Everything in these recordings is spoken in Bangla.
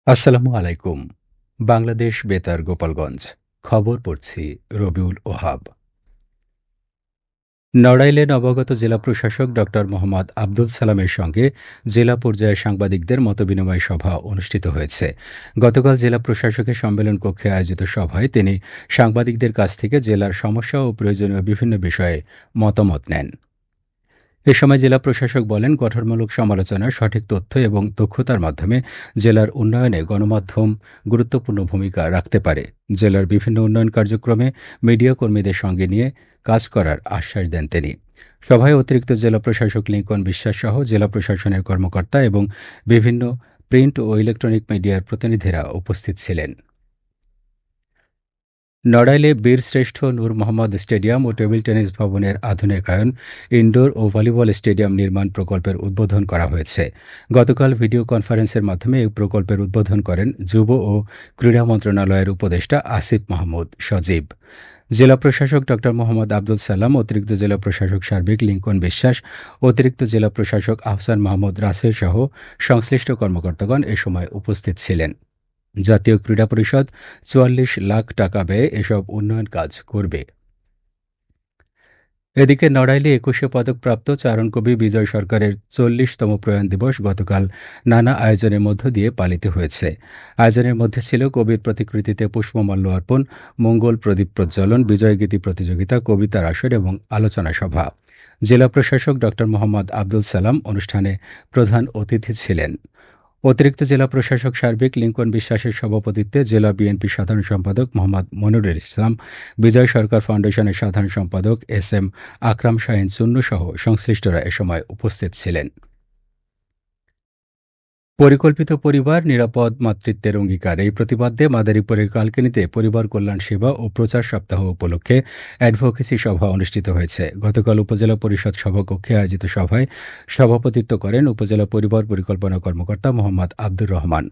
আসসালামু আলাইকুম। বাংলাদেশ বেতার গোপালগঞ্জ। খবর পড়ছি রবিউল ওহাব। নড়াইলে নবাগত জেলা প্রশাসক ড মোহাম্মদ আব্দুল সালামের সঙ্গে জেলা পর্যায়ের সাংবাদিকদের মতবিনিময় সভা অনুষ্ঠিত হয়েছে। গতকাল জেলা প্রশাসকের সম্মেলন কক্ষে আয়োজিত সভায় তিনি সাংবাদিকদের কাছ থেকে জেলার সমস্যা ও প্রয়োজনীয় বিভিন্ন বিষয়ে মতামত নেন। এ সময় জেলা প্রশাসক বলেন, গঠনমূলক সমালোচনা, সঠিক তথ্য এবং দক্ষতার মাধ্যমে জেলার উন্নয়নে গণমাধ্যম গুরুত্বপূর্ণ ভূমিকা রাখতে পারে। জেলার বিভিন্ন উন্নয়ন কার্যক্রমে মিডিয়া কর্মীদের সঙ্গে নিয়ে কাজ করার আশ্বাস দেন তিনি। সভায় অতিরিক্ত জেলা প্রশাসক লিঙ্কন বিশ্বাস সহ জেলা প্রশাসনের কর্মকর্তা এবং বিভিন্ন প্রিন্ট ও ইলেকট্রনিক মিডিয়ার প্রতিনিধিরা উপস্থিত ছিলেন। নড়াইলে বীরশ্রেষ্ঠ নূর মোহাম্মদ স্টেডিয়াম ও টেবিল টেনিস ভবনের আধুনিকায়ন, ইনডোর ও ভলিবল স্টেডিয়াম নির্মাণ প্রকল্পের উদ্বোধন করা হয়েছে। গতকাল ভিডিও কনফারেন্সের মাধ্যমে এই প্রকল্পের উদ্বোধন করেন যুব ও ক্রীড়া মন্ত্রণালয়ের উপদেষ্টা আসিফ মাহমুদ সজীব। জেলা প্রশাসক ড মোহাম্মদ আব্দুল সালাম, অতিরিক্ত জেলা প্রশাসক সার্বিক লিঙ্কন বিশ্বাস, অতিরিক্ত জেলা প্রশাসক আহসান মাহমুদ রাসেল সহ সংশ্লিষ্ট কর্মকর্তাগণ এ সময় উপস্থিত ছিলেন। জাতীয় ক্রীড়া পরিষদ ৪৪ লাখ টাকা ব্যয়ে এসব উন্নয়ন কাজ করবে। এদিকে নড়াইলে ২১শে পদকপ্রাপ্ত চারণকবি বিজয় সরকারের ৪০তম প্রয়াণ দিবস গতকাল নানা আয়োজনের মধ্য দিয়ে পালিত হয়েছে। আয়োজনের মধ্যে ছিল কবির প্রতিকৃতিতে পুষ্পমাল্য অর্পণ, মঙ্গল প্রদীপ প্রজ্বলন, বিজয়গীতি প্রতিযোগিতা, কবিতার আসর এবং আলোচনা সভা। জেলা প্রশাসক ড মোহাম্মদ আব্দুল সালাম অনুষ্ঠানে প্রধান অতিথি ছিলেন। অতিরিক্ত জেলা প্রশাসক সার্বিক লিঙ্কন বিশ্বাসের সভাপতিত্বে জেলা বিএনপি সাধারণ সম্পাদক মোহাম্মদ মনিরুল ইসলাম, বিজয় সরকার ফাউন্ডেশনের সাধারণ সম্পাদক এস.এম. আকরাম শাহীন চুন্নু সহ সংশ্লিষ্টরা এ সময় উপস্থিত ছিলেন। পরিকল্পিত পরিবার, নিরাপদ মাতৃত্বের অঙ্গীকার, এই প্রতিপাদ্যে মাদারীপুরের কালকিনিতে পরিবার কল্যাণ সেবা ও প্রচার সপ্তাহ উপলক্ষে অ্যাডভোকেসি সভা অনুষ্ঠিত হয়েছে। গতকাল উপজেলা পরিষদ সভাকক্ষে আয়োজিত সভায় সভাপতিত্ব করেন উপজেলা পরিবার পরিকল্পনা কর্মকর্তা মোহাম্মদ আব্দুর রহমান।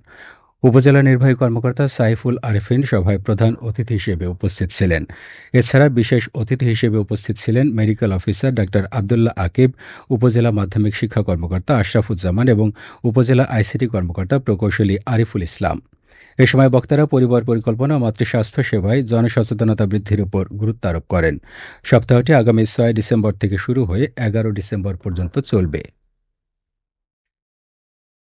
উপজেলা নির্বাহী কর্মকর্তা সাইফুল আরেফিন সভায় প্রধান অতিথি হিসেবে উপস্থিত ছিলেন। এছাড়া বিশেষ অতিথি হিসেবে উপস্থিত ছিলেন medical officer doctor Abdullah Akib, উপজেলা মাধ্যমিক শিক্ষা কর্মকর্তা আশরাফুজ্জামান এবং উপজেলা আইসিটি কর্মকর্তা প্রকৌশলী আরিফুল ইসলাম। এ সময় বক্তারা পরিবার পরিকল্পনা ও মাতৃস্বাস্থ্য সেবায় জনসচেতনতা বৃদ্ধির উপর গুরুত্ব আরোপ করেন। সপ্তাহটি আগামী ৬ ডিসেম্বর থেকে শুরু হয়ে ১১ ডিসেম্বর পর্যন্ত চলবে।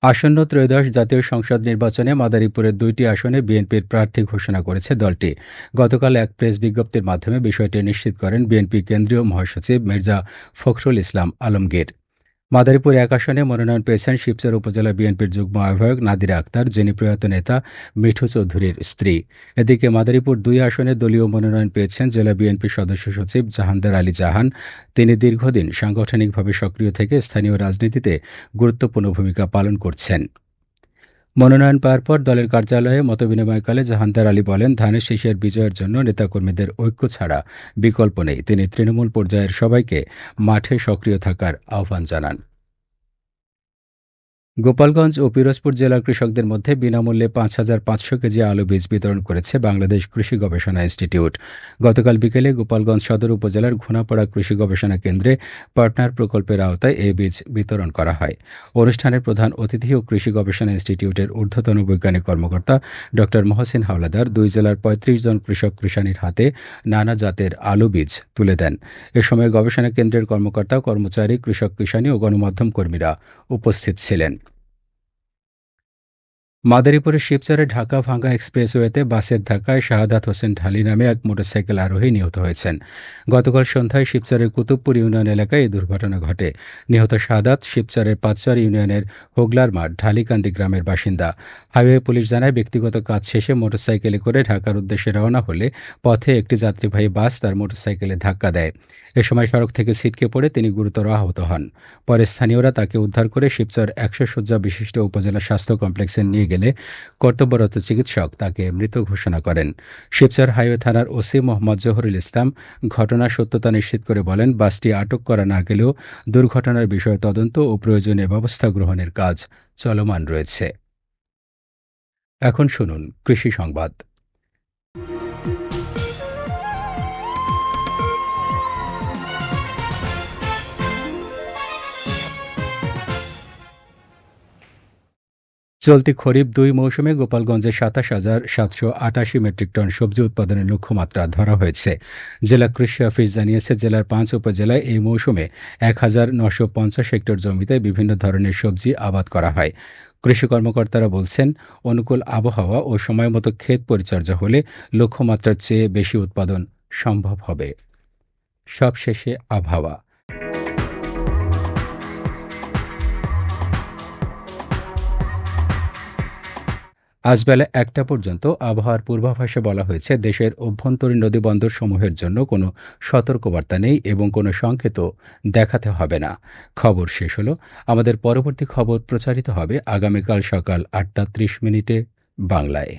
আসন্ন ত্রয়োদশ জাতীয় সংসদ নির্বাচনে মাদারীপুরের ২টি আসনে বিএনপির প্রার্থী ঘোষণা করেছে দলটি। গতকাল এক প্রেস বিজ্ঞপ্তির মাধ্যমে বিষয়টি নিশ্চিত করেন বিএনপি কেন্দ্রীয় মহাসচিব মির্জা ফখরুল ইসলাম আলমগীর। মাদারীপুর এক আসনে মনোনয়ন পেয়েছেন শিবচর উপজেলা বিএনপির যুগ্ম আহ্বায়ক নাদিরা আক্তার, যিনি প্রয়াত নেতা মিঠু চৌধুরীর স্ত্রী। এদিকে মাদারীপুর ২ আসনে দলীয় মনোনয়ন পেয়েছেন জেলা বিএনপির সদস্য সচিব জাহানদার আলী জাহান। তিনি দীর্ঘদিন সাংগঠনিকভাবে সক্রিয় থেকে স্থানীয় রাজনীতিতে গুরুত্বপূর্ণ ভূমিকা পালন করছেন। মনোনয়ন পাওয়ার পর দলের কার্যালয়ে মতবিনিময়কালে জাহানদার আলী বলেন, ধানের শীষের বিজয়ের জন্য নেতাকর্মীদের ঐক্য ছাড়া বিকল্প নেই। তিনি তৃণমূল পর্যায়ের সবাইকে মাঠে সক্রিয় থাকার আহ্বান জানান। গোপালগঞ্জ ও পিরোজপুর জেলার কৃষকদের মধ্যে বিনামূল্যে ৫,৫০০ কেজি আলু বীজ বিতরণ করেছে বাংলাদেশ কৃষি গবেষণা ইনস্টিটিউট। গতকাল বিকেলে গোপালগঞ্জ সদর উপজেলার ঘোনাপাড়া কৃষি গবেষণা কেন্দ্রে পার্টনার প্রকল্পের আওতায় এই বীজ বিতরণ করা হয়। অনুষ্ঠানের প্রধান অতিথি ও কৃষি গবেষণা ইনস্টিটিউটের ঊর্ধ্বতন বৈজ্ঞানিক কর্মকর্তা ড মহসিন হাওলাদার ২ জেলার ৩৫ জন কৃষক কৃষানীর হাতে নানা জাতের আলু বীজ তুলে দেন। এ সময় গবেষণা কেন্দ্রের কর্মকর্তা, কর্মচারী, কৃষক কৃষানী ও গণমাধ্যম কর্মীরা উপস্থিত ছিলেন। মাদারীপুরের শিবচরে ঢাকা-ভাঙ্গা এক্সপ্রেসওয়েতে বাসের ধাক্কায় শাহাদাত হোসেন ঢালী নামে এক মোটরসাইকেল আরোহী নিহত হয়েছেন। গতকাল সন্ধ্যায় শিবচরের কুতুবপুর ইউনিয়ন এলাকায় এই দুর্ঘটনা ঘটে। নিহত শাহাদাত শিবচরের পাঁচচর ইউনিয়নের হোগলার মাঠ ঢালিকান্দি গ্রামের বাসিন্দা। হাইওয়ে পুলিশ জানায়, ব্যক্তিগত কাজ শেষে মোটরসাইকেলে করে ঢাকার উদ্দেশ্যে রওনা হলে পথে একটি যাত্রীবাহী বাস তার মোটরসাইকেলে ধাক্কা দেয়। এ সময় সড়ক থেকে ছিটকে পড়ে তিনি গুরুতর আহত হন। পরে স্থানীয়রা তাকে উদ্ধার করে শিবচর ১০০ শয্যা বিশিষ্ট উপজেলা স্বাস্থ্য কমপ্লেক্সে নিয়ে গেলে কর্তব্যরত চিকিৎসক তাকে মৃত ঘোষণা করেন। শিবচর হাইওয়ে থানার ওসি মোহাম্মদ জহুরুল ইসলাম ঘটনার সত্যতা নিশ্চিত করে বলেন, বাসটি আটক করা না গেলেও দুর্ঘটনার বিষয়ে তদন্ত ও প্রয়োজনীয় ব্যবস্থা গ্রহণের কাজ চলমান রয়েছে। এখন শুনুন কৃষি সংবাদ। চলতি খরিফ ২ মৌসুমে গোপালগঞ্জে ২৭,৭৮৮ মেট্রিক টন সবজি উৎপাদনের লক্ষ্যমাত্রা ধরা হয়েছে। জেলা কৃষি অফিস জানিয়েছে, জেলার ৫ উপজেলায় এই মৌসুমে ১,৯৫০ হেক্টর জমিতে বিভিন্ন ধরনের সবজি আবাদ করা হয়। কৃষি কর্মকর্তারা বলছেন, অনুকূল আবহাওয়া ও সময়মতো ক্ষেত পরিচর্যা হলে লক্ষ্যমাত্রার চেয়ে বেশি উৎপাদন সম্ভব হবে। সবশেষে আবহাওয়া। আজ বেলা ১টা পর্যন্ত আবহাওয়ার পূর্বাভাসে বলা হয়েছে, দেশের অভ্যন্তরীণ নদীবন্দর সমূহের জন্য কোনো সতর্কবার্তা নেই এবং কোনো সংকেতও দেখাতে হবে না। খবর শেষ হলো। আমাদের পরবর্তী খবর প্রচারিত হবে আগামীকাল সকাল ৮টা ৩০ মিনিটে বাংলায়।